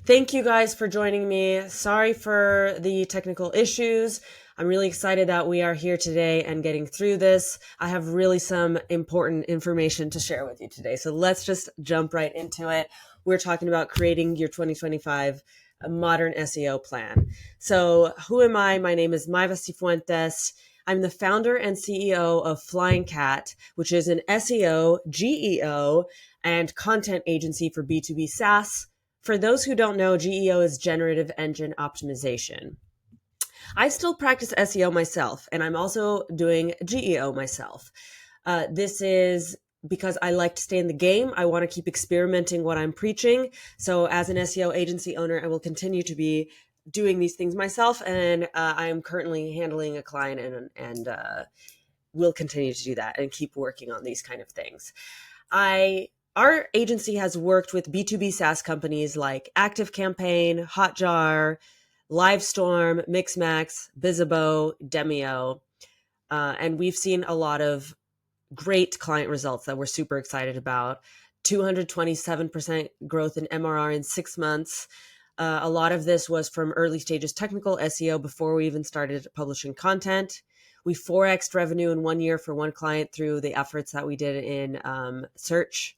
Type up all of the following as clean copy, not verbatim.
Thank you guys for joining me. Sorry for the technical issues. I'm really excited that we are here today and getting through this. I have really some important information to share with you today. So let's just jump right into it. We're talking about creating your 2025 modern SEO plan. So who am I? My name is Maeva Cifuentes. I'm the founder and CEO of Flying Cat, which is an SEO, GEO, and content agency for B2B SaaS. For those who don't know, GEO is Generative Engine Optimization. I still practice SEO myself, and I'm also doing GEO myself. This is because I like to stay in the game. I want to keep experimenting what I'm preaching. So as an SEO agency owner, I will continue to be doing these things myself, and I am currently handling a client and will continue to do that and keep working on these kind of things. Our agency has worked with B2B SaaS companies like ActiveCampaign, Hotjar, Livestorm, Mixmax, Bizzabo, Demio, and we've seen a lot of great client results that we're super excited about. 227% growth in MRR in 6 months. A lot of this was from early stages technical SEO before we even started publishing content. We 4x'd revenue in 1 year for one client through the efforts that we did in search.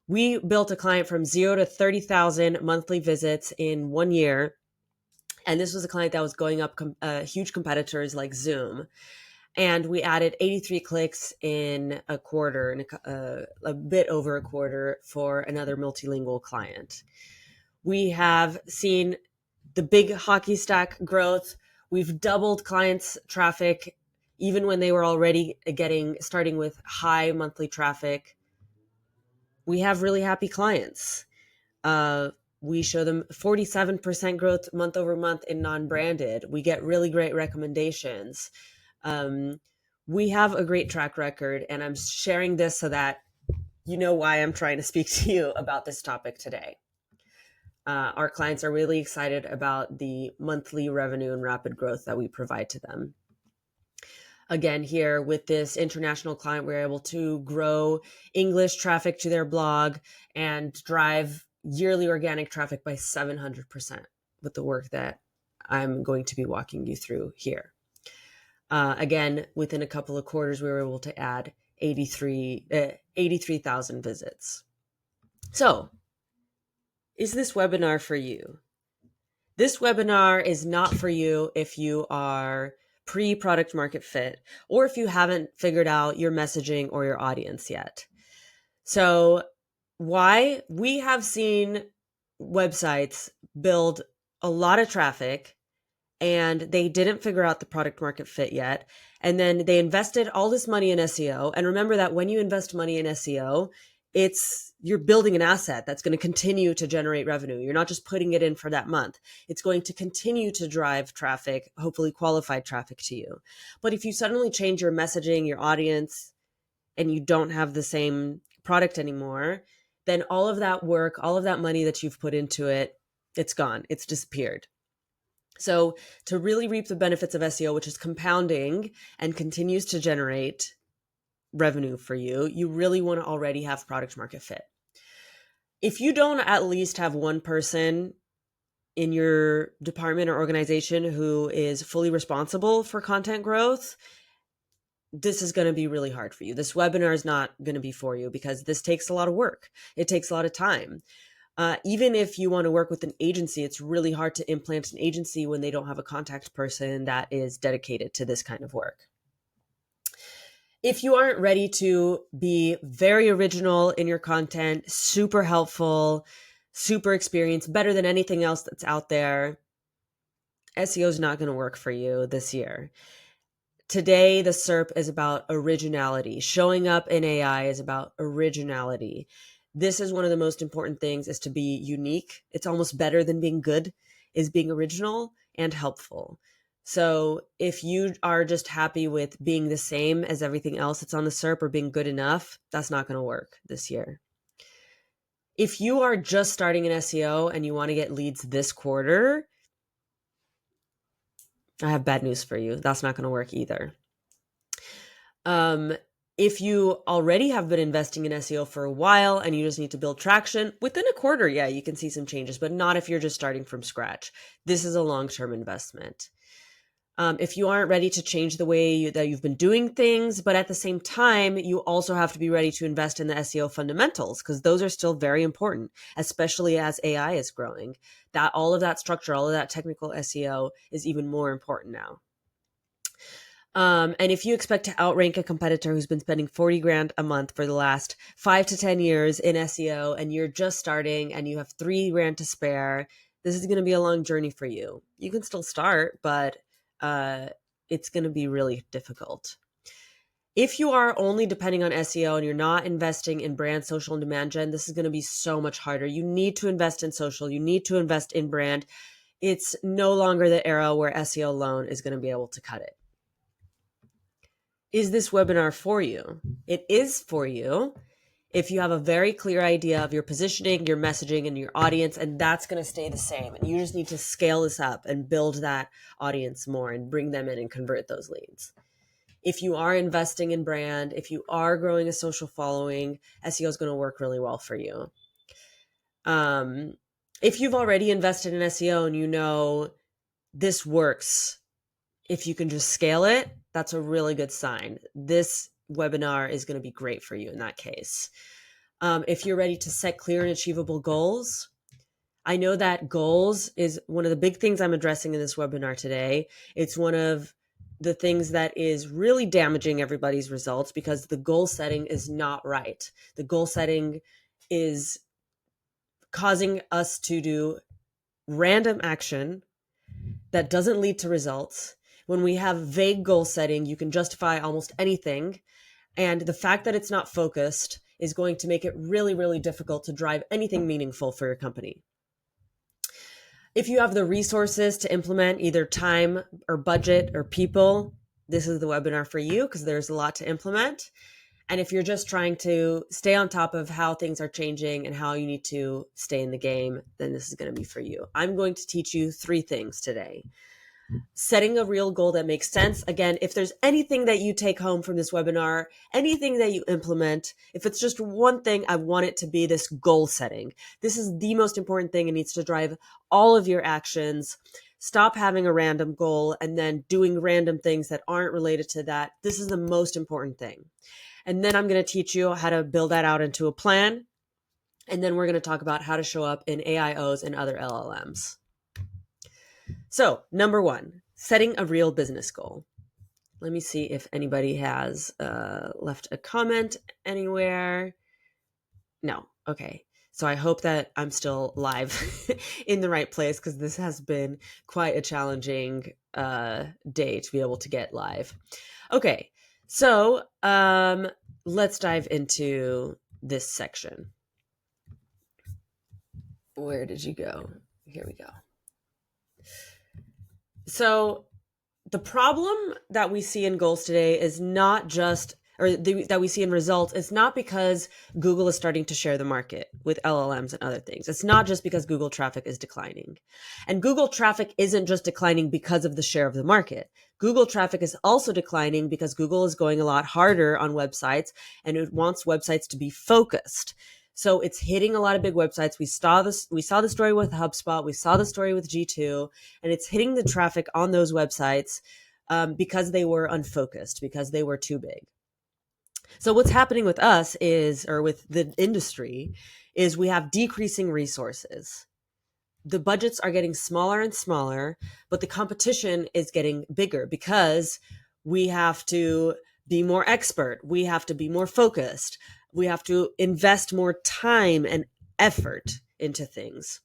We built a client from 0 to 30,000 monthly visits in 1 year. And this was a client that was going up huge competitors like Zoom. And we added 83 clicks in a quarter, and a bit over a quarter for another multilingual client. We have seen the big hockey stack growth. We've doubled clients' traffic, even when they were already starting with high monthly traffic. We have really happy clients. We show them 47% growth month over month in non-branded. We get really great recommendations. We have a great track record, and I'm sharing this so that you know why I'm trying to speak to you about this topic today. Our clients are really excited about the monthly revenue and rapid growth that we provide to them. Again, here with this international client, we're able to grow English traffic to their blog and drive yearly organic traffic by 700% with the work that I'm going to be walking you through here. Again, within a couple of quarters, we were able to add 83,000 visits. So, is this webinar for you? This webinar is not for you if you are pre-product market fit, or if you haven't figured out your messaging or your audience yet. So why? We have seen websites build a lot of traffic and they didn't figure out the product market fit yet. And then they invested all this money in SEO. And remember that when you invest money in SEO, you're building an asset that's going to continue to generate revenue. You're not just putting it in for that month. It's going to continue to drive traffic, hopefully qualified traffic to you. But if you suddenly change your messaging, your audience, and you don't have the same product anymore, then all of that work, all of that money that you've put into it, it's gone. It's disappeared. So to really reap the benefits of SEO, which is compounding and continues to generate revenue for you, you really want to already have product market fit. If you don't at least have one person in your department or organization who is fully responsible for content growth, this is going to be really hard for you. This webinar is not going to be for you because this takes a lot of work. It takes a lot of time. Even if you want to work with an agency, it's really hard to implant an agency when they don't have a contact person that is dedicated to this kind of work. If you aren't ready to be very original in your content, super helpful, super experienced, better than anything else that's out there, SEO is not going to work for you this year. Today, the SERP is about originality. Showing up in AI is about originality. This is one of the most important things, is to be unique. It's almost better than being good, is being original and helpful. So if you are just happy with being the same as everything else that's on the SERP or being good enough, that's not going to work this year. If you are just starting in SEO and you want to get leads this quarter, I have bad news for you. That's not going to work either. If you already have been investing in SEO for a while and you just need to build traction, within a quarter, yeah, you can see some changes, but not if you're just starting from scratch. This is a long-term investment. If you aren't ready to change the way that you've been doing things, but at the same time, you also have to be ready to invest in the SEO fundamentals, because those are still very important, especially as AI is growing. That all of that structure, all of that technical SEO is even more important now. And if you expect to outrank a competitor who's been spending 40 grand a month for the last 5 to 10 years in SEO, and you're just starting and you have 3 grand to spare, this is going to be a long journey for you. You can still start, but it's going to be really difficult. If you are only depending on SEO and you're not investing in brand, social, and demand gen, this is going to be so much harder. You need to invest in social. You need to invest in brand. It's no longer the era where SEO alone is going to be able to cut it. Is this webinar for you? It is for you if you have a very clear idea of your positioning, your messaging, and your audience, and that's going to stay the same. And you just need to scale this up and build that audience more and bring them in and convert those leads. If you are investing in brand, if you are growing a social following, SEO is going to work really well for you. If you've already invested in SEO and you know this works, if you can just scale it, that's a really good sign. This webinar is going to be great for you in that case. If you're ready to set clear and achievable goals, I know that goals is one of the big things I'm addressing in this webinar today. It's one of the things that is really damaging everybody's results because the goal setting is not right. The goal setting is causing us to do random action that doesn't lead to results. When we have vague goal setting, you can justify almost anything. And the fact that it's not focused is going to make it really, really difficult to drive anything meaningful for your company. If you have the resources to implement either time or budget or people, this is the webinar for you because there's a lot to implement. And if you're just trying to stay on top of how things are changing and how you need to stay in the game, then this is going to be for you. I'm going to teach you 3 things today. Setting a real goal that makes sense. Again, if there's anything that you take home from this webinar, anything that you implement, if it's just one thing, I want it to be this goal setting. This is the most important thing. It needs to drive all of your actions. Stop having a random goal and then doing random things that aren't related to that. This is the most important thing. And then I'm going to teach you how to build that out into a plan. And then we're going to talk about how to show up in AIOs and other LLMs. So, number 1, setting a real business goal. Let me see if anybody has left a comment anywhere. No. Okay. So I hope that I'm still live in the right place because this has been quite a challenging day to be able to get live. Okay. So let's dive into this section. Where did you go? Here we go. So the problem that we see in goals today is not just, that we see in results, it's not because Google is starting to share the market with LLMs and other things. It's not just because Google traffic is declining. And Google traffic isn't just declining because of the share of the market. Google traffic is also declining because Google is going a lot harder on websites and it wants websites to be focused. So it's hitting a lot of big websites. We saw the story with HubSpot. We saw the story with G2, and it's hitting the traffic on those websites because they were unfocused, because they were too big. So what's happening with us is, or with the industry, is we have decreasing resources. The budgets are getting smaller and smaller, but the competition is getting bigger because we have to be more expert. We have to be more focused. We have to invest more time and effort into things.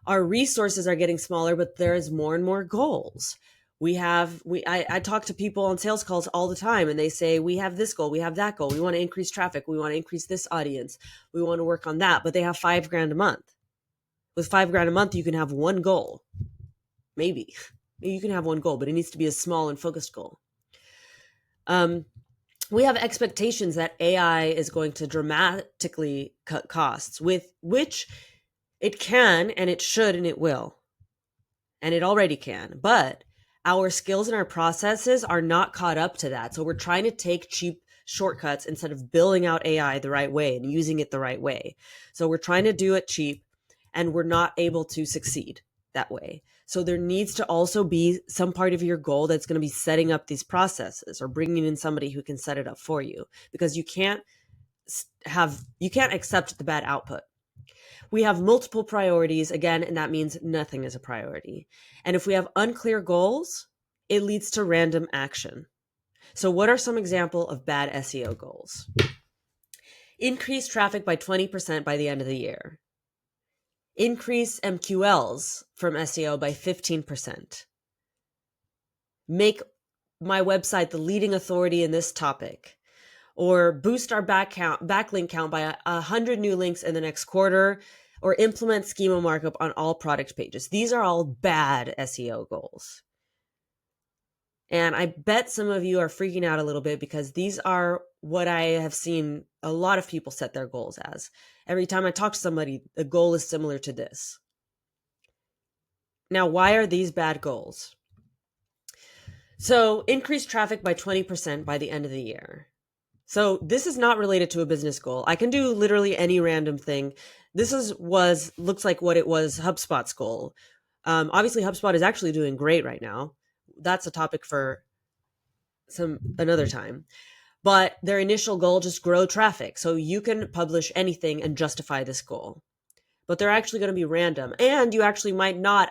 Our resources are getting smaller, but there's more and more goals. I talk to people on sales calls all the time and they say, we have this goal, we have that goal. We want to increase traffic. We want to increase this audience. We want to work on that, but they have $5,000 a month. With $5,000 a month, you can have one goal. Maybe you can have one goal, but it needs to be a small and focused goal. We have expectations that AI is going to dramatically cut costs, with which it can and it should and it will. And it already can. But our skills and our processes are not caught up to that. So we're trying to take cheap shortcuts instead of building out AI the right way and using it the right way. So we're trying to do it cheap and we're not able to succeed that way. So there needs to also be some part of your goal that's going to be setting up these processes or bringing in somebody who can set it up for you, because you can't accept the bad output. We have multiple priorities again, and that means nothing is a priority. And if we have unclear goals, it leads to random action. So what are some examples of bad SEO goals? Increase traffic by 20% by the end of the year. Increase MQLs from SEO by 15%. Make my website the leading authority in this topic. Or boost our backlink count by 100 new links in the next quarter, or implement schema markup on all product pages. These are all bad SEO goals. And I bet some of you are freaking out a little bit because these are what I have seen a lot of people set their goals as. Every time I talk to somebody, the goal is similar to this. Now, why are these bad goals? So, increase traffic by 20% by the end of the year. So this is not related to a business goal. I can do literally any random thing. This looks like what it was HubSpot's goal. Obviously, HubSpot is actually doing great right now. That's a topic for another time. But their initial goal, just grow traffic. So you can publish anything and justify this goal. But they're actually going to be random. And you actually might not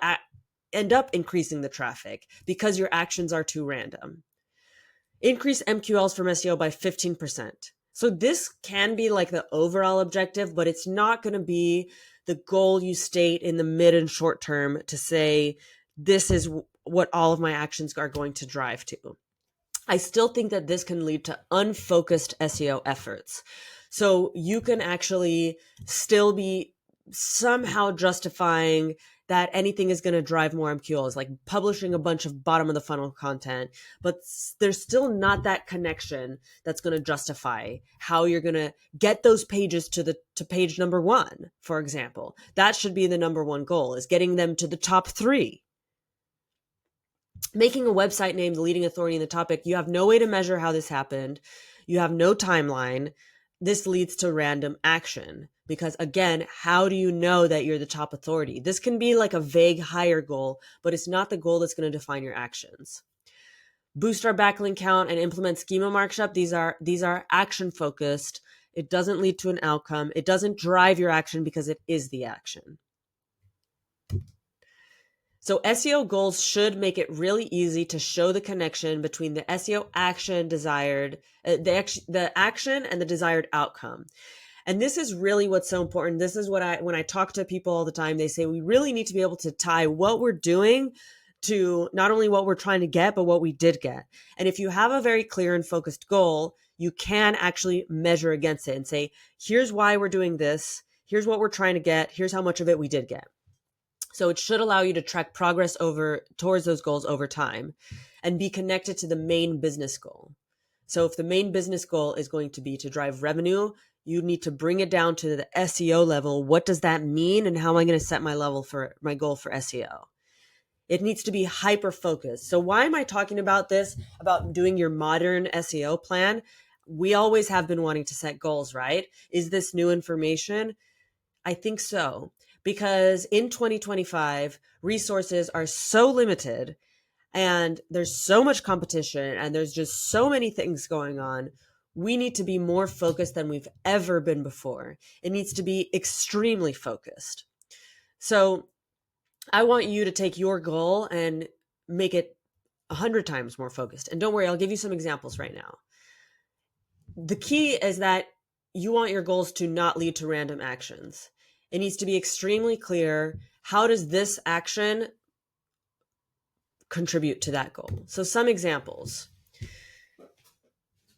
end up increasing the traffic because your actions are too random. Increase MQLs from SEO by 15%. So this can be like the overall objective, but it's not going to be the goal you state in the mid and short term to say, this is what all of my actions are going to drive to. I still think that this can lead to unfocused SEO efforts. So you can actually still be somehow justifying that anything is going to drive more MQLs, like publishing a bunch of bottom of the funnel content, but there's still not that connection that's going to justify how you're going to get those pages to page number 1, for example. That should be the number 1 goal, is getting them to the top 3. Making a website name the leading authority in the topic, you have no way to measure how this happened. You have no timeline. This leads to random action. Because again, how do you know that you're the top authority? This can be like a vague higher goal, but it's not the goal that's going to define your actions. Boost our backlink count and implement schema markup. These are action focused. It doesn't lead to an outcome. It doesn't drive your action because it is the action. So SEO goals should make it really easy to show the connection between the SEO action desired, the action and the desired outcome. And this is really what's so important. This is what when I talk to people all the time, they say we really need to be able to tie what we're doing to not only what we're trying to get, but what we did get. And if you have a very clear and focused goal, you can actually measure against it and say, here's why we're doing this. Here's what we're trying to get. Here's how much of it we did get. So it should allow you to track progress towards those goals over time and be connected to the main business goal. So if the main business goal is going to be to drive revenue, you need to bring it down to the SEO level. What does that mean? And how am I going to set my goal for SEO? It needs to be hyper focused. So why am I talking about this, about doing your modern SEO plan? We always have been wanting to set goals, right? Is this new information? I think so, because in 2025, resources are so limited and there's so much competition and there's just so many things going on. We need to be more focused than we've ever been before. It needs to be extremely focused. So I want you to take your goal and make it 100 times more focused. And don't worry, I'll give you some examples right now. The key is that you want your goals to not lead to random actions. It needs to be extremely clear. How does this action contribute to that goal? So some examples.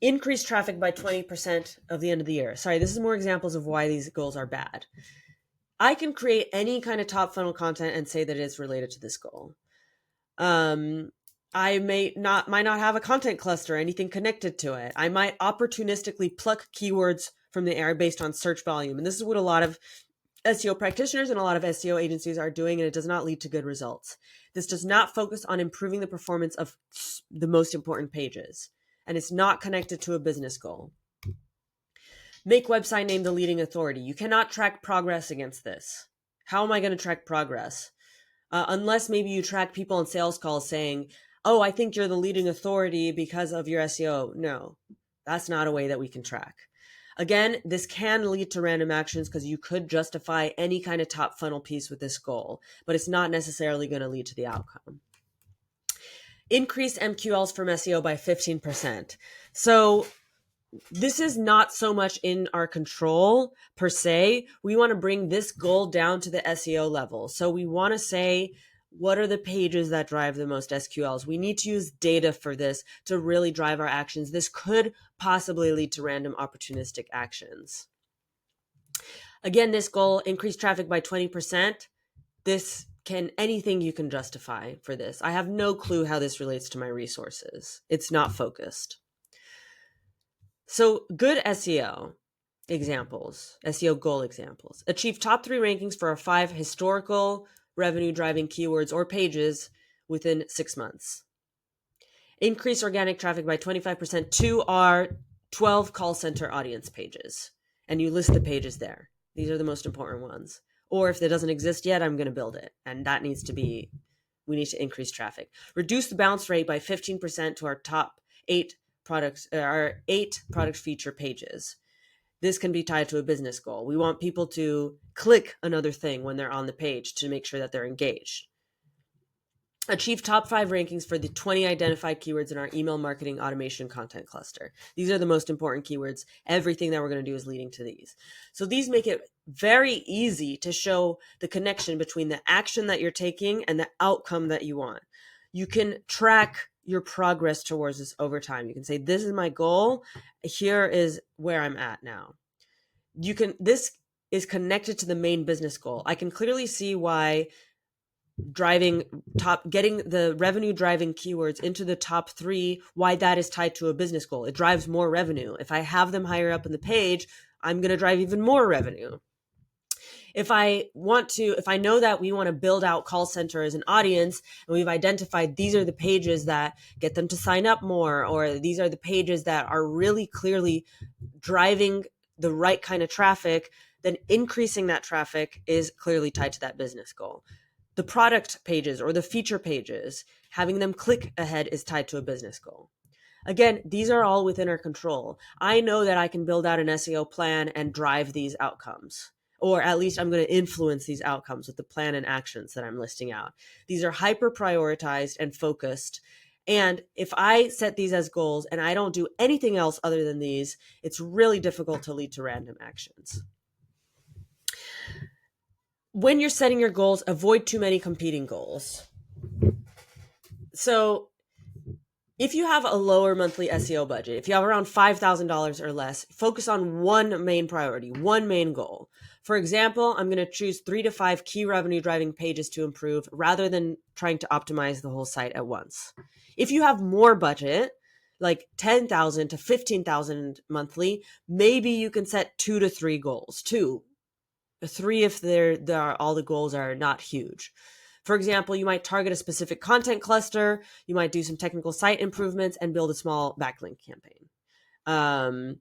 Increase traffic by 20% of the end of the year. Sorry, this is more examples of why these goals are bad. I can create any kind of top funnel content and say that it's related to this goal. I might not have a content cluster or anything connected to it. I might opportunistically pluck keywords from the air based on search volume. And this is what a lot of SEO practitioners and a lot of SEO agencies are doing, and it does not lead to good results. This does not focus on improving the performance of the most important pages. and it's not connected to a business goal. Make website name the leading authority. You cannot track progress against this. How am I going to track progress? Unless maybe you track people on sales calls saying, oh, I think you're the leading authority because of your SEO. No, that's not a way that we can track. Again, this can lead to random actions because you could justify any kind of top funnel piece with this goal, but it's not necessarily going to lead to the outcome. Increase MQLs from SEO by 15%. So this is not so much in our control per se. We want to bring this goal down to the SEO level. So we want to say, what are the pages that drive the most SQLs? We need to use data for this to really drive our actions. This could possibly lead to random opportunistic actions. Again, this goal, increase traffic by 20%. Anything you can justify for this. I have no clue how this relates to my resources. It's not focused. So good SEO examples, SEO goal examples. Achieve top 3 rankings for our 5 historical revenue driving keywords or pages within 6 months. Increase organic traffic by 25% to our 12 call center audience pages. And you list the pages there. These are the most important ones. Or if it doesn't exist yet, I'm going to build it. And that needs to be, we need to increase traffic. Reduce the bounce rate by 15% to our top 8 products, our 8 product feature pages. This can be tied to a business goal. We want people to click another thing when they're on the page to make sure that they're engaged. Achieve top 5 rankings for the 20 identified keywords in our email marketing automation content cluster. These are the most important keywords. Everything that we're going to do is leading to these. So these make it very easy to show the connection between the action that you're taking and the outcome that you want. You can track your progress towards this over time. You can say, this is my goal. Here is where I'm at now. This is connected to the main business goal. I can clearly see why getting the revenue driving keywords into the top 3, why that is tied to a business goal. It drives more revenue. If I have them higher up in the page, I'm going to drive even more revenue. If I know that we want to build out call center as an audience, and we've identified these are the pages that get them to sign up more, or these are the pages that are really clearly driving the right kind of traffic, then increasing that traffic is clearly tied to that business goal. The product pages or the feature pages, having them click ahead is tied to a business goal. Again, these are all within our control. I know that I can build out an SEO plan and drive these outcomes, or at least I'm going to influence these outcomes with the plan and actions that I'm listing out. These are hyper prioritized and focused. And if I set these as goals and I don't do anything else other than these, it's really difficult to lead to random actions. When you're setting your goals, avoid too many competing goals. So if you have a lower monthly SEO budget, if you have around $5,000 or less, focus on one main priority, one main goal. For example, I'm going to choose 3 to 5 key revenue driving pages to improve rather than trying to optimize the whole site at once. If you have more budget, like $10,000 to $15,000 monthly, maybe you can set 2 to 3 goals, 3 if all the goals are not huge. For example, you might target a specific content cluster, you might do some technical site improvements, and build a small backlink campaign.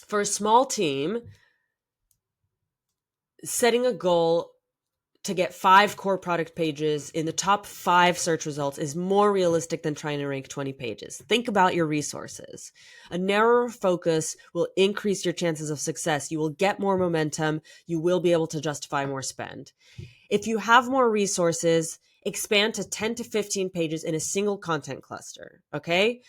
For a small team, setting a goal to get 5 core product pages in the top 5 search results is more realistic than trying to rank 20 pages. Think about your resources. A narrower focus will increase your chances of success. You will get more momentum. You will be able to justify more spend. If you have more resources, expand to 10 to 15 pages in a single content cluster, okay?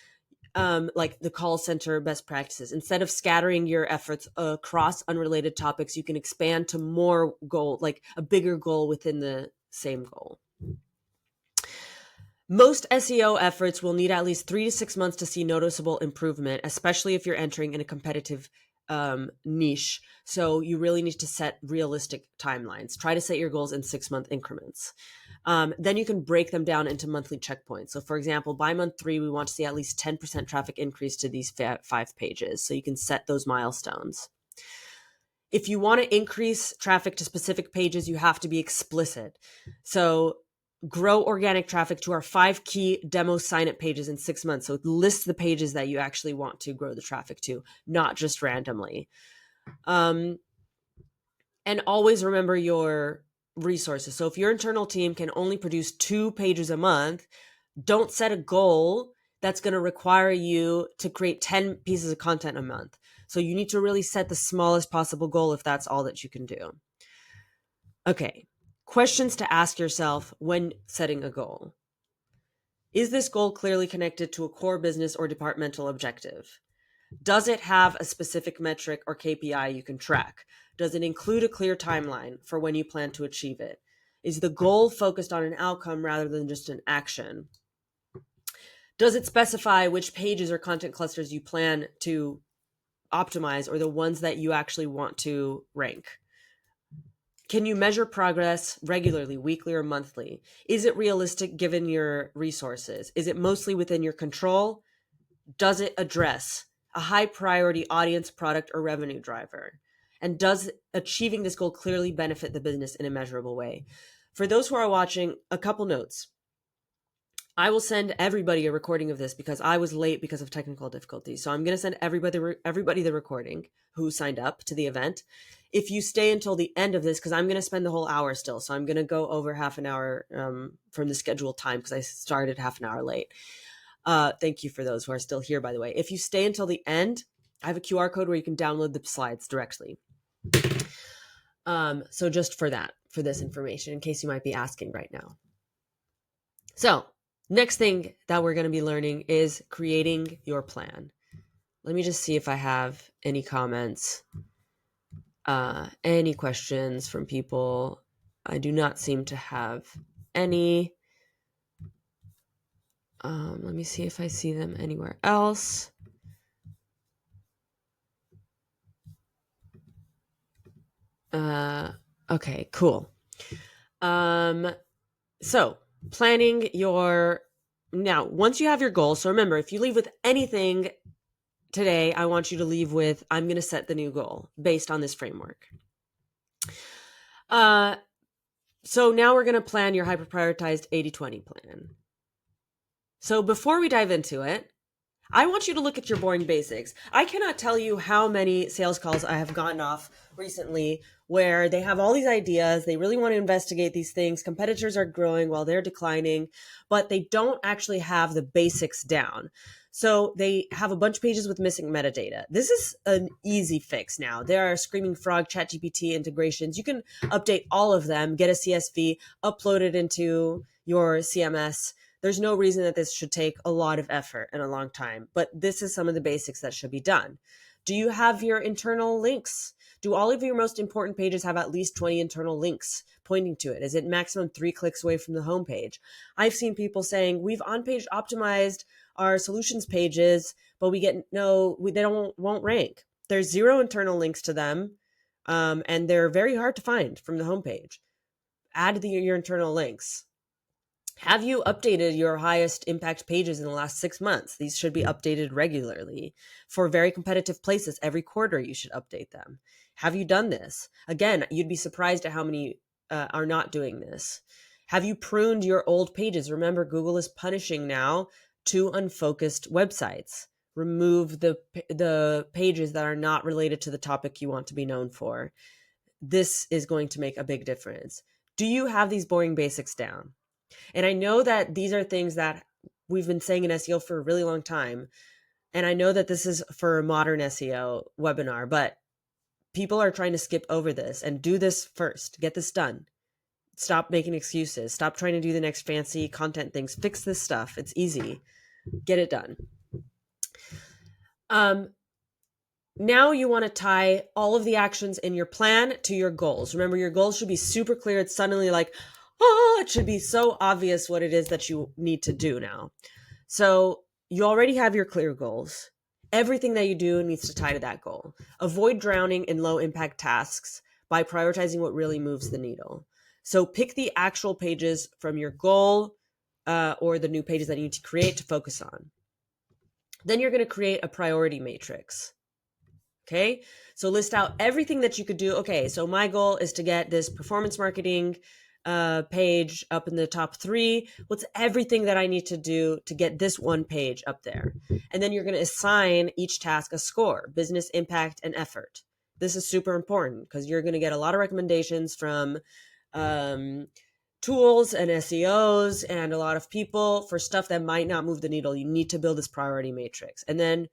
Like the call center best practices. Instead of scattering your efforts across unrelated topics, you can expand to more goal, like a bigger goal within the same goal. Most SEO efforts will need at least 3 to 6 months to see noticeable improvement, especially if you're entering in a competitive niche. So you really need to set realistic timelines. Try to set your goals in 6-month increments. Then you can break them down into monthly checkpoints. So for example, by month 3, we want to see at least 10% traffic increase to these 5 pages. So you can set those milestones. If you want to increase traffic to specific pages, you have to be explicit. So grow organic traffic to our 5 key demo sign-up pages in 6 months. So list the pages that you actually want to grow the traffic to, not just randomly. And always remember your resources. So if your internal team can only produce 2 pages a month, don't set a goal that's going to require you to create 10 pieces of content a month. So you need to really set the smallest possible goal if that's all that you can do. Okay, questions to ask yourself when setting a goal. Is this goal clearly connected to a core business or departmental objective? Does it have a specific metric or KPI you can track? Does it include a clear timeline for when you plan to achieve it? Is the goal focused on an outcome rather than just an action? Does it specify which pages or content clusters you plan to optimize or the ones that you actually want to rank? Can you measure progress regularly, weekly or monthly? Is it realistic given your resources? Is it mostly within your control? Does it address a high priority audience, product, or revenue driver? And does achieving this goal clearly benefit the business in a measurable way? For those who are watching, a couple notes. I will send everybody a recording of this because I was late because of technical difficulties. So I'm going to send everybody the recording who signed up to the event. If you stay until the end of this, because I'm going to spend the whole hour still. So I'm going to go over half an hour from the scheduled time because I started half an hour late. Thank you for those who are still here, by the way. If you stay until the end, I have a QR code where you can download the slides directly. So just for this information, in case you might be asking right now. So next thing that we're going to be learning is creating your plan. Let me just see if I have any comments, any questions from people. I do not seem to have any. Let me see if I see them anywhere else. Okay, cool. So planning now, once you have your goal, so remember, if you leave with anything today, I want you to leave with, I'm going to set the new goal based on this framework. So now we're going to plan your hyper-prioritized 80-20 plan. So before we dive into it, I want you to look at your boring basics. I cannot tell you how many sales calls I have gotten off recently where they have all these ideas. They really want to investigate these things. Competitors are growing while they're declining, but they don't actually have the basics down. So they have a bunch of pages with missing metadata. This is an easy fix now. There are Screaming Frog, ChatGPT integrations. You can update all of them, get a CSV, upload it into your CMS. There's no reason that this should take a lot of effort and a long time, but this is some of the basics that should be done. Do you have your internal links? Do all of your most important pages have at least 20 internal links pointing to it? Is it maximum 3 clicks away from the homepage? I've seen people saying we've on-page optimized our solutions pages, but they won't rank. There's 0 internal links to them, and they're very hard to find from the homepage. Add your internal links. Have you updated your highest impact pages in the last 6 months? These should be updated regularly. For very competitive places, every quarter you should update them. Have you done this? Again, you'd be surprised at how many are not doing this. Have you pruned your old pages? Remember, Google is punishing now 2 unfocused websites. Remove the pages that are not related to the topic you want to be known for. This is going to make a big difference. Do you have these boring basics down? And I know that these are things that we've been saying in SEO for a really long time. And I know that this is for a modern SEO webinar, but people are trying to skip over this and do this first. Get this done. Stop making excuses. Stop trying to do the next fancy content things. Fix this stuff. It's easy. Get it done. Now you want to tie all of the actions in your plan to your goals. Remember, your goals should be super clear. It's suddenly like, it should be so obvious what it is that you need to do now. So you already have your clear goals. Everything that you do needs to tie to that goal. Avoid drowning in low impact tasks by prioritizing what really moves the needle. So pick the actual pages from your goal or the new pages that you need to create to focus on. Then you're going to create a priority matrix. Okay, so list out everything that you could do. Okay, so my goal is to get this performance marketing page up in the top 3? What's everything that I need to do to get this one page up there? And then you're going to assign each task a score: business, impact, and effort. This is super important because you're going to get a lot of recommendations from tools and SEOs and a lot of people for stuff that might not move the needle. You need to build this priority matrix. And then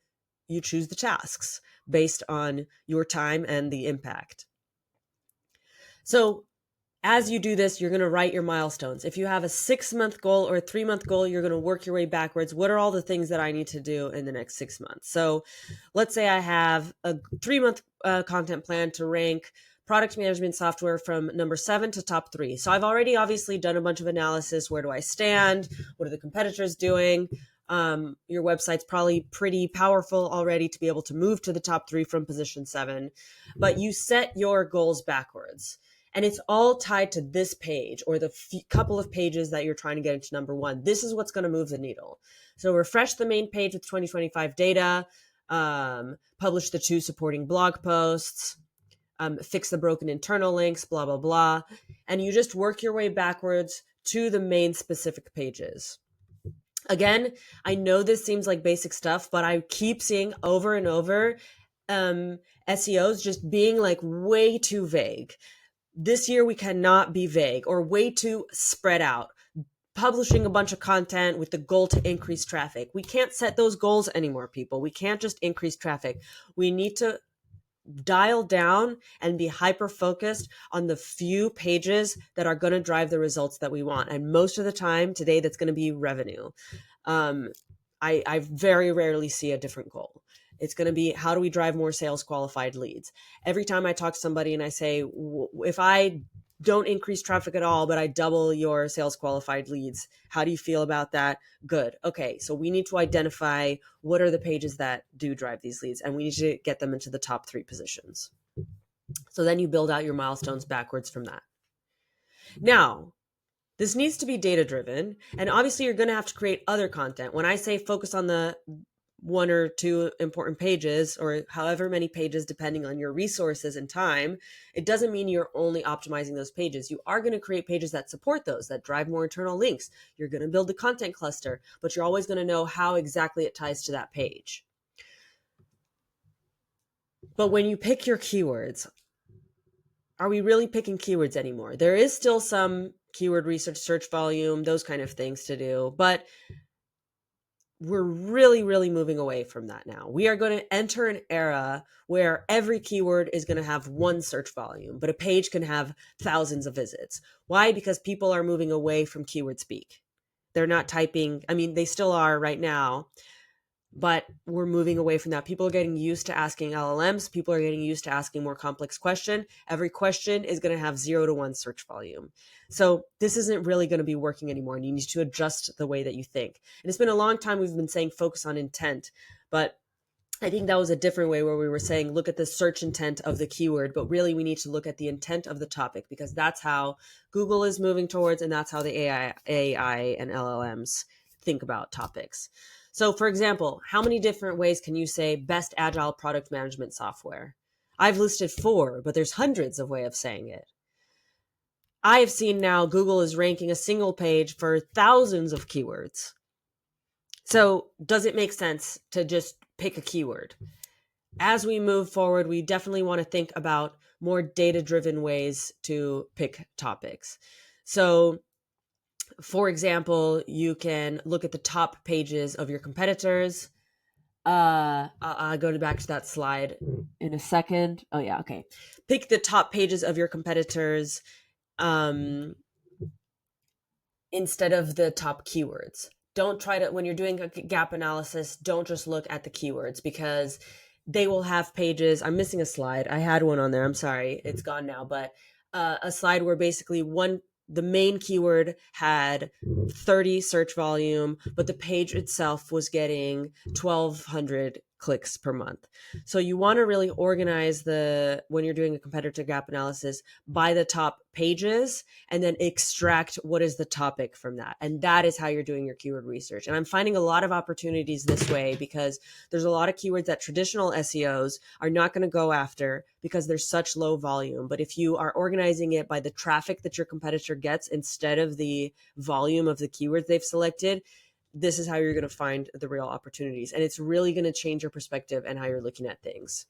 you choose the tasks based on your time and the impact. So as you do this, you're going to write your milestones. If you have a 6-month goal or a 3-month goal, you're going to work your way backwards. What are all the things that I need to do in the next 6 months? So let's say I have a 3-month content plan to rank product management software from number 7 to top 3. So I've already obviously done a bunch of analysis. Where do I stand? What are the competitors doing? Your website's probably pretty powerful already to be able to move to the top 3 from position 7, but you set your goals backwards. And it's all tied to this page or the couple of pages that you're trying to get into number 1. This is what's going to move the needle. So refresh the main page with 2025 data, publish the 2 supporting blog posts, fix the broken internal links, blah, blah, blah. And you just work your way backwards to the main specific pages. Again, I know this seems like basic stuff, but I keep seeing over and over SEOs just being like way too vague. This year we cannot be vague or way too spread out, publishing a bunch of content with the goal to increase traffic. We can't set those goals anymore, people. We can't just increase traffic. We need to dial down and be hyper focused on the few pages that are going to drive the results that we want. And most of the time today, that's going to be revenue. I very rarely see a different goal. It's going to be, how do we drive more sales qualified leads? Every time I talk to somebody and I say, if I don't increase traffic at all, but I double your sales qualified leads, how do you feel about that? Good. Okay. So we need to identify what are the pages that do drive these leads, and we need to get them into the top 3 positions. So then you build out your milestones backwards from that. Now, this needs to be data driven, and obviously you're going to have to create other content. When I say focus on the 1 or 2 important pages, or however many pages, depending on your resources and time, it doesn't mean you're only optimizing those pages. You are going to create pages that support those, that drive more internal links. You're going to build a content cluster, but you're always going to know how exactly it ties to that page. But when you pick your keywords, are we really picking keywords anymore? There is still some keyword research, search volume, those kind of things to do, but we're really, really moving away from that now. We are going to enter an era where every keyword is going to have 1 search volume, but a page can have thousands of visits. Why? Because people are moving away from keyword speak. They're not typing. I mean, they still are right now, but we're moving away from that. People are getting used to asking LLMs. People are getting used to asking more complex questions. Every question is going to have 0 to 1 search volume. So this isn't really going to be working anymore, and you need to adjust the way that you think. And it's been a long time we've been saying focus on intent, but I think that was a different way where we were saying look at the search intent of the keyword, but really we need to look at the intent of the topic, because that's how Google is moving towards, and that's how the AI and LLMs think about topics. So for example, how many different ways can you say best agile product management software? I've listed 4, but there's hundreds of ways of saying it. I have seen now Google is ranking a single page for thousands of keywords. So does it make sense to just pick a keyword? As we move forward, we definitely want to think about more data-driven ways to pick topics. So for example, you can look at the top pages of your competitors. I'll go back to that slide in a second. Oh yeah, okay. Pick the top pages of your competitors instead of the top keywords. Don't try to, when you're doing a gap analysis, don't just look at the keywords, because they will have pages. I'm missing a slide. I had one on there. I'm sorry. It's gone now, but a slide where basically the main keyword had 30 search volume, but the page itself was getting 1,200 clicks per month. So you want to really organize when you're doing a competitor gap analysis by the top pages and then extract what is the topic from that. And that is how you're doing your keyword research. And I'm finding a lot of opportunities this way because there's a lot of keywords that traditional SEOs are not going to go after because there's such low volume. But if you are organizing it by the traffic that your competitor gets instead of the volume of the keywords they've selected, this is how you're going to find the real opportunities. And it's really going to change your perspective and how you're looking at things.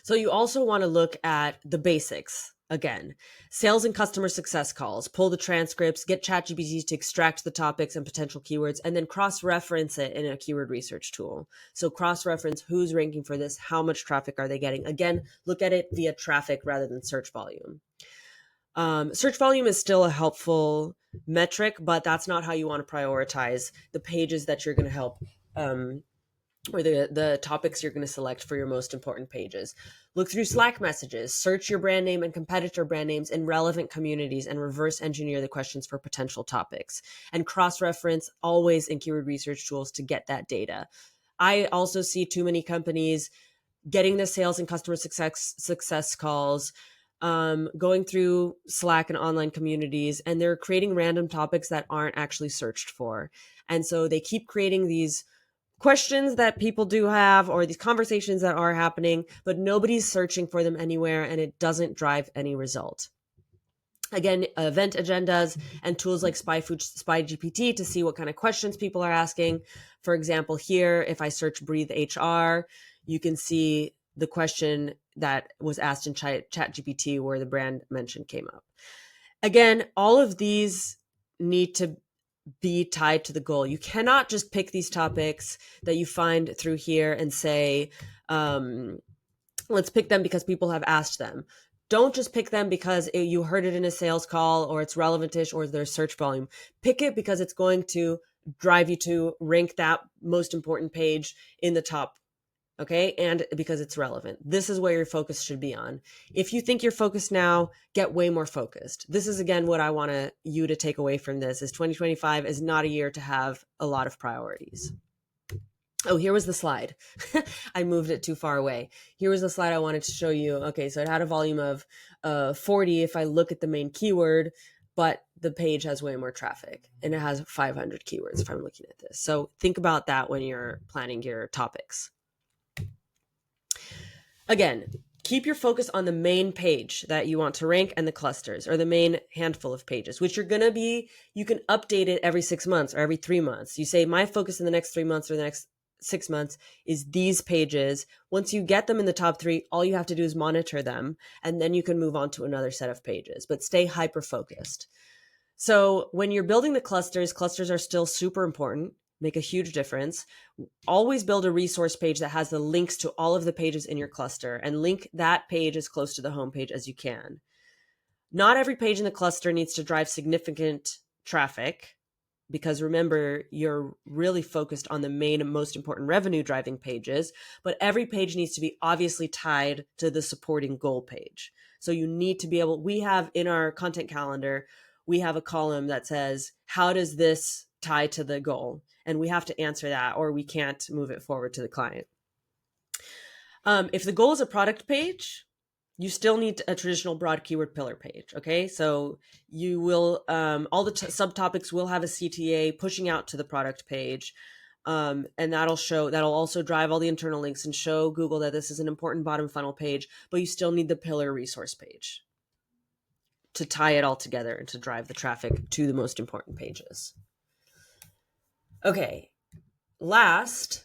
So you also want to look at the basics. Again, sales and customer success calls, pull the transcripts, get ChatGPT to extract the topics and potential keywords, and then cross-reference it in a keyword research tool. So cross-reference who's ranking for this, how much traffic are they getting? Again, look at it via traffic rather than search volume. Search volume is still a helpful metric, but that's not how you want to prioritize the pages that you're going to help or the topics you're going to select for your most important pages. Look through Slack messages, search your brand name and competitor brand names in relevant communities, and reverse engineer the questions for potential topics. And cross-reference always in keyword research tools to get that data. I also see too many companies getting the sales and customer success calls, going through Slack and online communities, and they're creating random topics that aren't actually searched for. And so they keep creating these questions that people do have or these conversations that are happening, but nobody's searching for them anywhere, and it doesn't drive any result. Again, event agendas and tools like SpyGPT to see what kind of questions people are asking. For example, here, if I search Breathe HR, you can see the question that was asked in ChatGPT where the brand mention came up. Again, all of these need to be tied to the goal. You cannot just pick these topics that you find through here and say, let's pick them because people have asked them. Don't just pick them because you heard it in a sales call or it's relevant-ish or there's search volume. Pick it because it's going to drive you to rank that most important page in the top. Okay. And because it's relevant. This is where your focus should be on. If you think you're focused now, get way more focused. This is, again, what I want you to take away from this is 2025 is not a year to have a lot of priorities. Oh, here was the slide. I moved it too far away. Here was the slide I wanted to show you. Okay. So it had a volume of 40 if I look at the main keyword, but the page has way more traffic and it has 500 keywords if I'm looking at this. So think about that when you're planning your topics. Again, keep your focus on the main page that you want to rank and the clusters or the main handful of pages, which you're going to be, you can update it every 6 months or every 3 months. You say my focus in the next 3 months or the next 6 months is these pages. Once you get them in the top 3, all you have to do is monitor them and then you can move on to another set of pages, but stay hyper focused. So when you're building the clusters are still super important. Make a huge difference. Always build a resource page that has the links to all of the pages in your cluster and link that page as close to the homepage as you can. Not every page in the cluster needs to drive significant traffic because remember, you're really focused on the main and most important revenue driving pages, but every page needs to be obviously tied to the supporting goal page. So you need to be able, we have in our content calendar, we have a column that says, how does this tie to the goal? And we have to answer that or we can't move it forward to the client. If the goal is a product page, you still need a traditional broad keyword pillar page. Okay. So you will, all the subtopics will have a CTA pushing out to the product page. And that'll also drive all the internal links and show Google that this is an important bottom funnel page, but you still need the pillar resource page to tie it all together and to drive the traffic to the most important pages. Okay, last,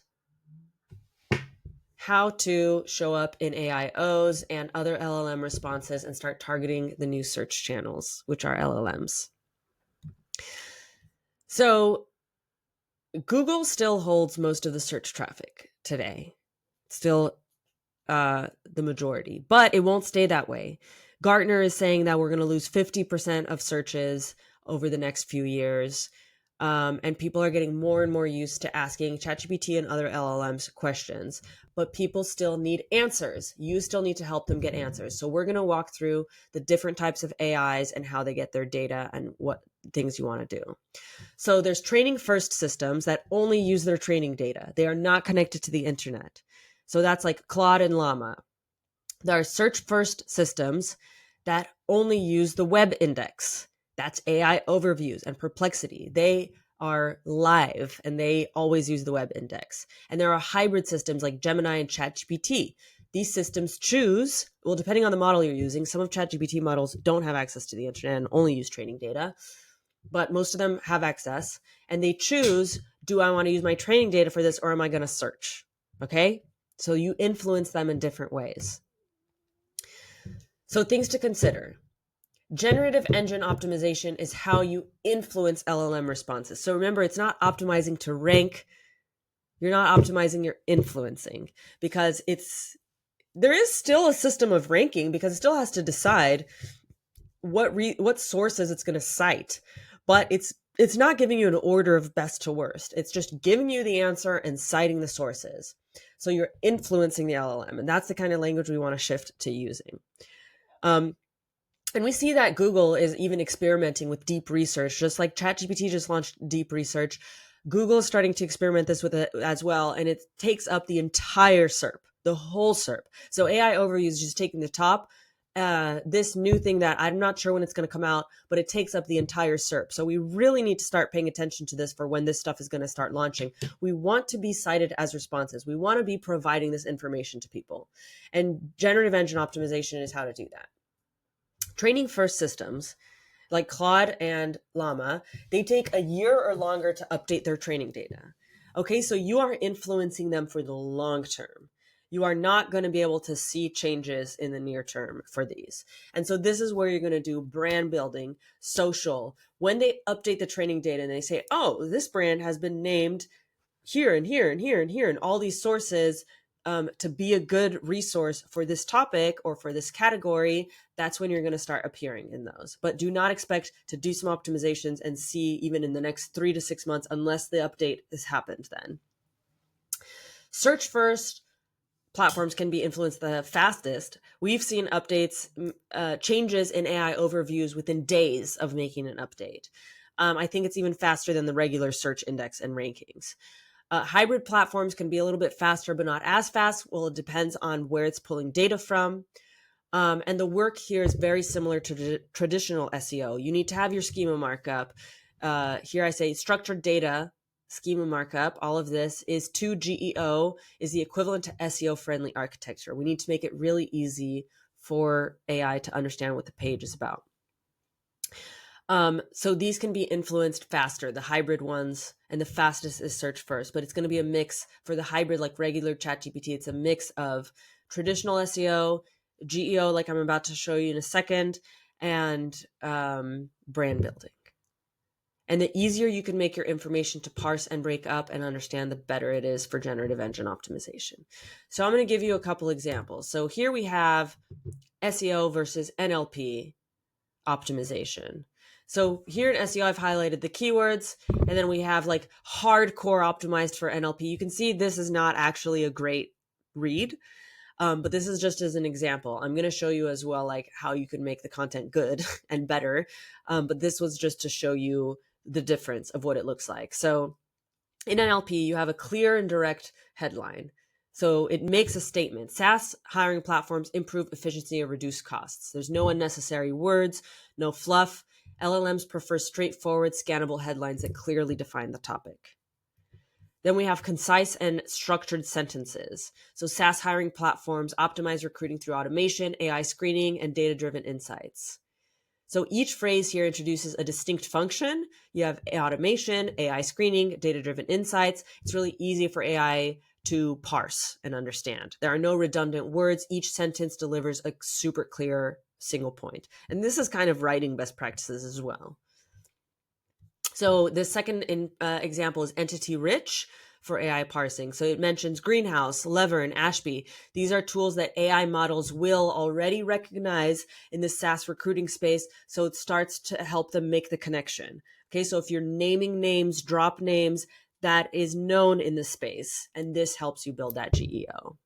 how to show up in AIOs and other LLM responses and start targeting the new search channels, which are LLMs. So Google still holds most of the search traffic today, still the majority, but it won't stay that way. Gartner is saying that we're going to lose 50% of searches over the next few years. And people are getting more and more used to asking ChatGPT and other LLMs questions, but people still need answers. You still need to help them get answers. So we're going to walk through the different types of AIs and how they get their data and what things you want to do. So there's training first systems that only use their training data. They are not connected to the internet. So that's like Claude and Llama. There are search first systems that only use the web index. That's AI overviews and Perplexity. They are live and they always use the web index. And there are hybrid systems like Gemini and ChatGPT. These systems choose, well, depending on the model you're using, some of ChatGPT models don't have access to the internet and only use training data, but most of them have access, and they choose, do I want to use my training data for this or am I going to search? Okay. So you influence them in different ways. So things to consider. Generative Engine Optimization is how you influence LLM responses. So remember, it's not optimizing to rank. You're not optimizing, you're influencing, because there is still a system of ranking, because it still has to decide what sources it's going to cite, but it's not giving you an order of best to worst. It's just giving you the answer and citing the sources. So you're influencing the LLM, and that's the kind of language we want to shift to using. And we see that Google is even experimenting with deep research, just like ChatGPT just launched deep research. Google is starting to experiment this with it as well, and it takes up the entire SERP, the whole SERP. So AI overview is just taking the top. This new thing that I'm not sure when it's going to come out, but it takes up the entire SERP. So we really need to start paying attention to this for when this stuff is going to start launching. We want to be cited as responses. We want to be providing this information to people. And generative engine optimization is how to do that. Training first systems like Claude and Llama, they take a year or longer to update their training data. Okay, so you are influencing them for the long term. You are not going to be able to see changes in the near term for these. And so this is where you're going to do brand building, social. When they update the training data and they say, oh, this brand has been named here and here and here and here and all these sources to be a good resource for this topic or for this category, that's when you're going to start appearing in those. But do not expect to do some optimizations and see even in the next 3 to 6 months unless the update has happened then. Search first platforms can be influenced the fastest. We've seen updates, changes in AI overviews within days of making an update. I think it's even faster than the regular search index and rankings. Hybrid platforms can be a little bit faster, but not as fast. Well, it depends on where it's pulling data from. And the work here is very similar to traditional SEO. You need to have your schema markup. Here I say structured data, schema markup. All of this is to GEO is the equivalent to SEO friendly architecture. We need to make it really easy for AI to understand what the page is about. So these can be influenced faster, the hybrid ones, and the fastest is search first, but it's going to be a mix for the hybrid, like regular ChatGPT. It's a mix of traditional SEO, GEO, like I'm about to show you in a second, and brand building. And the easier you can make your information to parse and break up and understand, the better it is for generative engine optimization. So I'm going to give you a couple examples. So here we have SEO versus NLP optimization. So here in SEO, I've highlighted the keywords, and then we have like hardcore optimized for NLP. You can see this is not actually a great read, but this is just as an example. I'm going to show you as well, like how you can make the content good and better. But this was just to show you the difference of what it looks like. So in NLP, you have a clear and direct headline. So it makes a statement. SaaS hiring platforms improve efficiency or reduce costs. There's no unnecessary words, no fluff. LLMs prefer straightforward, scannable headlines that clearly define the topic. Then we have concise and structured sentences. So SaaS hiring platforms optimize recruiting through automation, AI screening, and data-driven insights. So each phrase here introduces a distinct function. You have automation, AI screening, data-driven insights. It's really easy for AI to parse and understand. There are no redundant words. Each sentence delivers a super clear single point. And this is kind of writing best practices as well. So the second example is entity rich. for AI parsing. So it mentions Greenhouse, Lever, and Ashby. These are tools that AI models will already recognize in the SaaS recruiting space. So it starts to help them make the connection. Okay, so if you're naming names, drop names, that is known in the space, and this helps you build that GEO.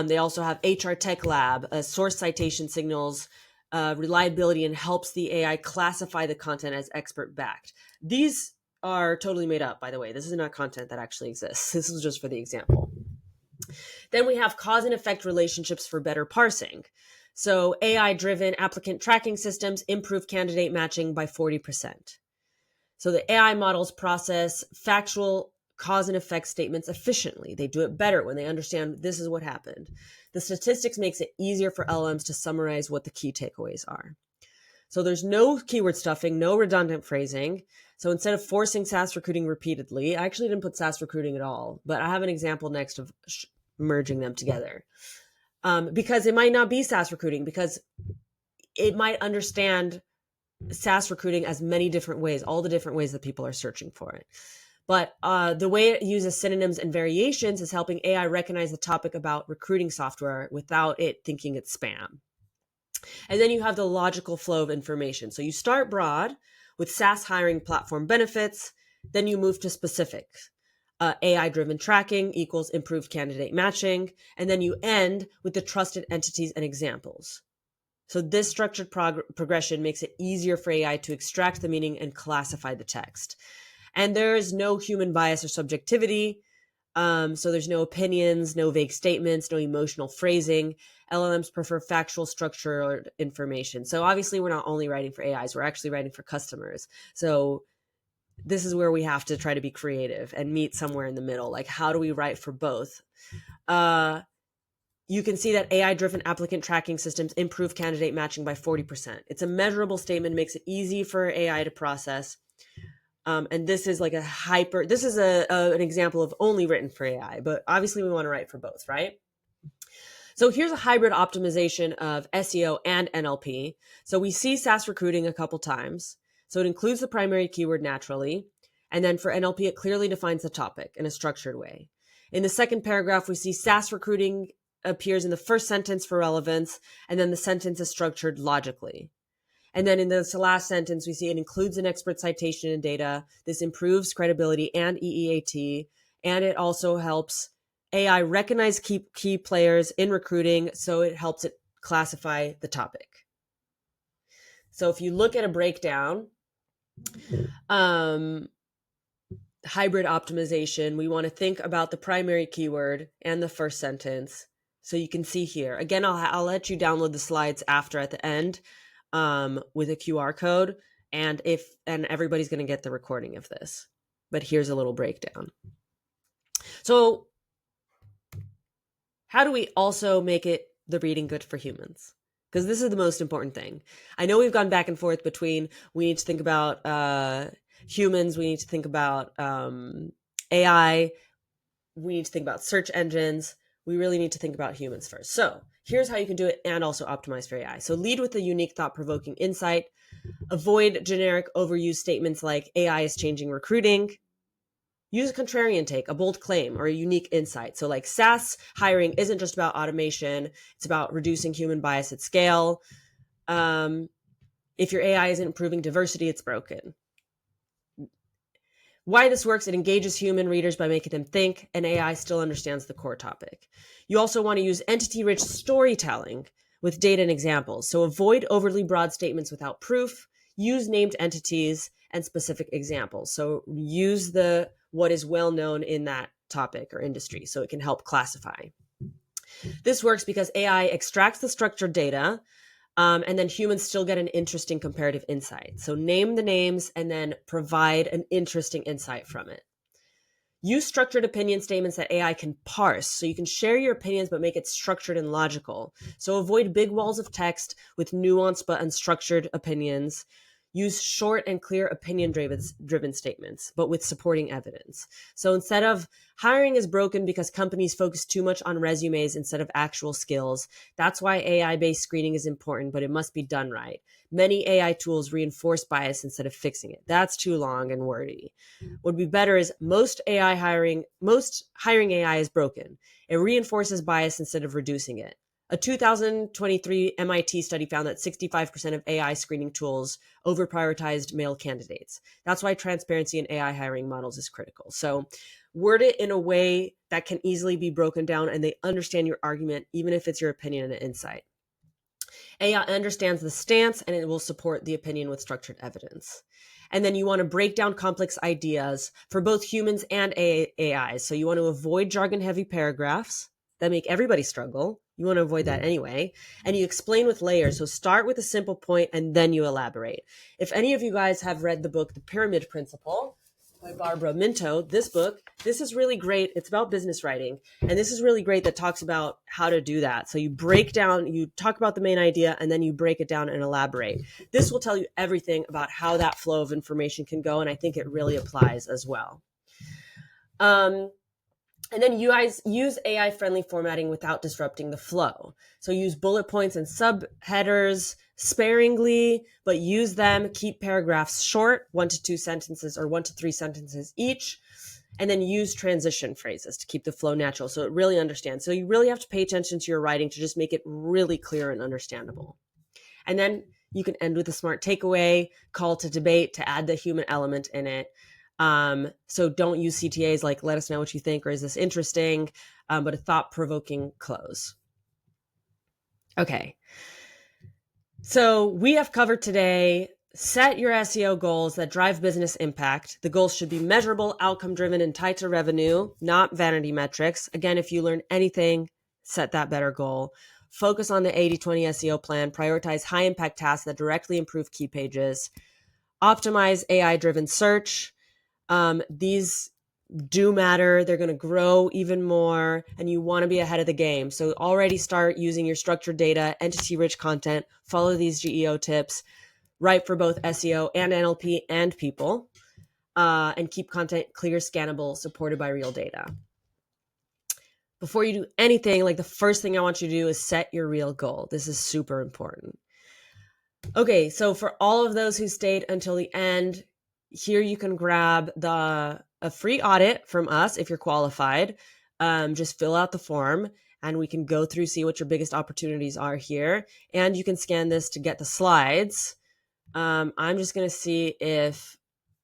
They also have HR Tech Lab, source citation signals, reliability, and helps the AI classify the content as expert backed. These are totally made up, by the way. This is not content that actually exists. This is just for the example. Then we have cause and effect relationships for better parsing. So AI-driven applicant tracking systems improve candidate matching by 40%. So the AI models process factual cause and effect statements efficiently. They do it better when they understand this is what happened. The statistics makes it easier for LLMs to summarize what the key takeaways are. So there's no keyword stuffing, no redundant phrasing. So instead of forcing SaaS recruiting repeatedly, I actually didn't put SaaS recruiting at all, but I have an example next of merging them together. Because it might not be SaaS recruiting, because it might understand SaaS recruiting as many different ways, all the different ways that people are searching for it. But the way it uses synonyms and variations is helping AI recognize the topic about recruiting software without it thinking it's spam. And then you have the logical flow of information. So you start broad with SaaS hiring platform benefits, then you move to specifics. AI-driven tracking equals improved candidate matching, and then you end with the trusted entities and examples. So this structured progression makes it easier for AI to extract the meaning and classify the text. And there is no human bias or subjectivity. So there's no opinions, no vague statements, no emotional phrasing. LLMs prefer factual, structured information. So obviously we're not only writing for AIs, we're actually writing for customers. So this is where we have to try to be creative and meet somewhere in the middle. Like, how do we write for both? You can see that AI-driven applicant tracking systems improve candidate matching by 40%. It's a measurable statement, makes it easy for AI to process. And this is like this is an example of only written for AI, but obviously we want to write for both, right? So here's a hybrid optimization of SEO and NLP. So we see SaaS recruiting a couple times. So it includes the primary keyword naturally. And then for NLP, it clearly defines the topic in a structured way. In the second paragraph, we see SaaS recruiting appears in the first sentence for relevance, and then the sentence is structured logically. And then in the last sentence, we see it includes an expert citation and data. This improves credibility and EEAT, and it also helps AI recognize key players in recruiting, so it helps it classify the topic. So if you look at a breakdown, hybrid optimization, we want to think about the primary keyword and the first sentence. So you can see here. Again, I'll let you download the slides after at the end with a QR code, and everybody's going to get the recording of this. But here's a little breakdown. So how do we also make it the reading good for humans? Because this is the most important thing. I know we've gone back and forth between we need to think about humans, we need to think about AI, we need to think about search engines. We really need to think about humans first. So here's how you can do it and also optimize for AI. So lead with a unique thought-provoking insight. Avoid generic overused statements like AI is changing recruiting. Use a contrarian take, a bold claim, or a unique insight. So like SaaS hiring isn't just about automation. It's about reducing human bias at scale. If your AI isn't improving diversity, it's broken. Why this works, it engages human readers by making them think, and AI still understands the core topic. You also want to use entity-rich storytelling with data and examples. So avoid overly broad statements without proof. Use named entities and specific examples. So use what is well known in that topic or industry so it can help classify. This works because AI extracts the structured data, and then humans still get an interesting comparative insight. So name the names and then provide an interesting insight from it. Use structured opinion statements that AI can parse. So you can share your opinions, but make it structured and logical. So avoid big walls of text with nuanced but unstructured opinions. Use short and clear opinion-driven statements, but with supporting evidence. So instead of hiring is broken because companies focus too much on resumes instead of actual skills, that's why AI-based screening is important, but it must be done right. Many AI tools reinforce bias instead of fixing it. That's too long and wordy. What would be better is most hiring AI is broken. It reinforces bias instead of reducing it. A 2023 MIT study found that 65% of AI screening tools over-prioritized male candidates. That's why transparency in AI hiring models is critical. So word it in a way that can easily be broken down and they understand your argument, even if it's your opinion and insight. AI understands the stance and it will support the opinion with structured evidence. And then you want to break down complex ideas for both humans and AIs. So you want to avoid jargon-heavy paragraphs that make everybody struggle. You want to avoid that anyway. And you explain with layers. So start with a simple point and then you elaborate. If any of you guys have read the book, The Pyramid Principle by Barbara Minto, this is really great. It's about business writing. And this is really great that talks about how to do that. So you talk about the main idea and then you break it down and elaborate. This will tell you everything about how that flow of information can go. And I think it really applies as well. And then you guys use AI-friendly formatting without disrupting the flow. So use bullet points and subheaders sparingly, but use them. Keep paragraphs short, 1 to 2 sentences or 1 to 3 sentences each. And then use transition phrases to keep the flow natural so it really understands. So you really have to pay attention to your writing to just make it really clear and understandable. And then you can end with a smart takeaway, call to debate to add the human element in it. So don't use CTAs like let us know what you think or is this interesting, but a thought-provoking close. Okay. So we have covered today, set your SEO goals that drive business impact. The goals should be measurable, outcome-driven, and tied to revenue, not vanity metrics. Again, if you learn anything, set that better goal. Focus on the 80-20 SEO plan. Prioritize high-impact tasks that directly improve key pages. Optimize AI-driven search. These do matter. They're going to grow even more and you want to be ahead of the game. So already start using your structured data, entity-rich content, follow these GEO tips, write for both SEO and NLP and people, and keep content clear, scannable, supported by real data. Before you do anything, like the first thing I want you to do is set your real goal. This is super important. Okay, so for all of those who stayed until the end, here you can grab a free audit from us if you're qualified. Just fill out the form and we can go through, see what your biggest opportunities are here. And you can scan this to get the slides. I'm just going to see if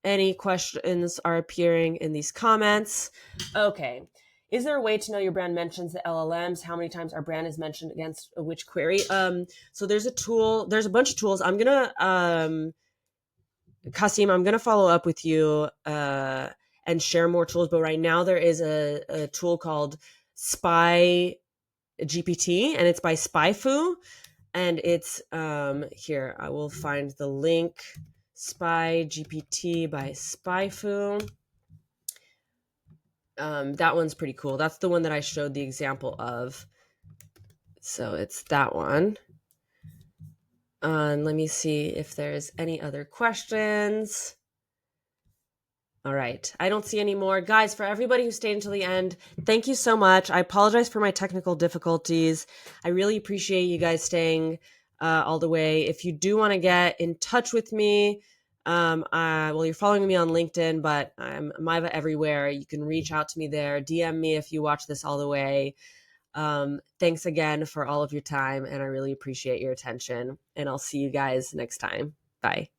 any questions are appearing in these comments. Okay. Is there a way to know your brand mentions the LLMs? How many times our brand is mentioned against which query? So there's a tool, there's a bunch of tools. I'm going to, Kasim, I'm going to follow up with you and share more tools. But right now there is a tool called Spy GPT and it's by SpyFu. And it's here, I will find the link. Spy GPT by SpyFu. That one's pretty cool. That's the one that I showed the example of. So it's that one. Let me see if there's any other questions. All right. I don't see any more. Guys, for everybody who stayed until the end, thank you so much. I apologize for my technical difficulties. I really appreciate you guys staying all the way. If you do want to get in touch with me, well, you're following me on LinkedIn, but I'm Maeva everywhere. You can reach out to me there. DM me if you watch this all the way. Thanks again for all of your time, and I really appreciate your attention. And I'll see you guys next time. Bye.